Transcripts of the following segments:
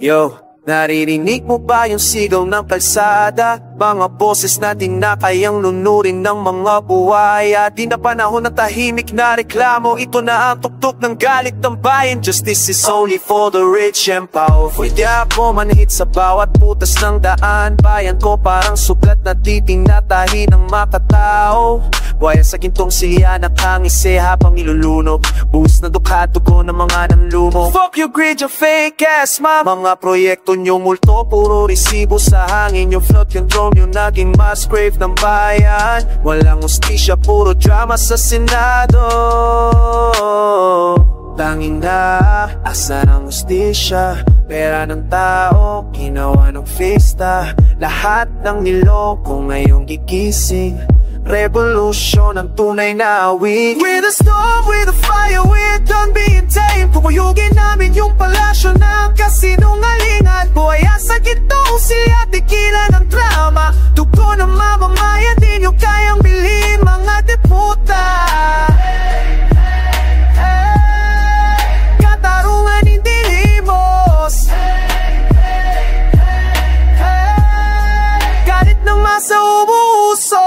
Yo, naririnig mo ba yung sigaw ng kalsada? Mga boses natin na kayang lunurin ng mga buhaya. Di na panahon ng tahimik na reklamo. Ito na ang tuktok ng galit ng bayan. Justice is only for the rich and powerful. Di ako manhid sa bawat putas ng daan. Bayan ko parang suplat na titinatahi ng makatao. Buhaya sa gintong silya na kangise habang ilulunok. Buhos na dukhato ko ng mga nanlumo. Fuck you greed, your fake ass mom. Mga proyekto nyo multo, puro resibo sa hangin. Yung float, yung drone, yung naging mass grave ng bayan. Walang hustisya, puro drama sa Senado. Tangin na, asan ang hustisya? Pera ng tao, ginawa ng fista. Lahat ng niloko ngayong gigising. Revolution ang tunay na awit. With a storm, with a fire, we're done being tame. Pupuyugin namin yung palasyo ng kasinungalingan. Buhaya sa gitong silya, tigilan ng drama. Dugo ng mamamayan, di nyo kayang bilhin mga deputa. Katarungan hindi limos. Galit ng masa umuuso.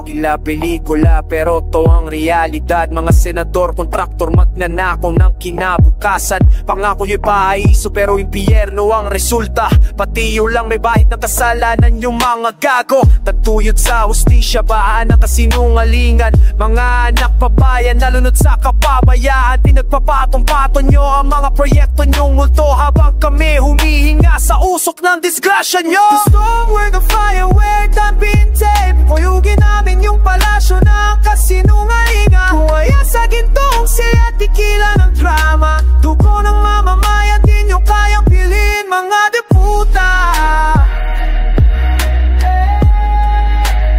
Tila pelikula pero to ang realidad. Mga senador, kontraktor, magnanakaw ng kinabukasan. Pangako yung paiso pero impyerno ang resulta. Pati yung lang may bahit ng kasalanan yung mga gago. Tatuyod sa hustisya, baan ang kasinungalingan. Mga anak pabayan, nalunod sa kapabayaan. Pinagpapatong-patong nyo ang mga proyekto nyong multo. Habang kami humihinga sa usok ng disgrasya nyo. The storm, we're the fire, we're done being tamed. Puyugin namin yung palasyo ng kasinungalingan. Buhaya sa gintong silya, tigilan ng drama. Dugo ng mamamayan, di nyo kayang pilin mga deputa.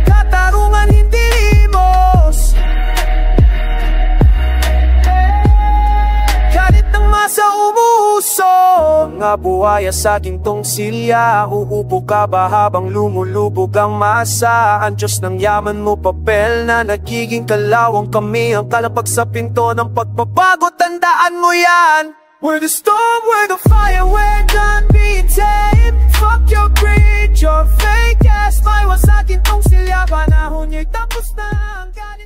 Katarungan hindi limos. Galit ng masa umuuso. Mga buhaya sa gintong silya, uupo ka ba habang lumulubog ang masa? Ang Diyos ng yaman mo, papel na nagiging kalawang kami. Ang kalapag sa pinto ng pagbabago, tandaan mo yan. We're the storm, we're the fire, we're done being tamed. Fuck your greed, your fake ass. Maiwas sa gintong silya, panahon nyo'y tapos na ang galit.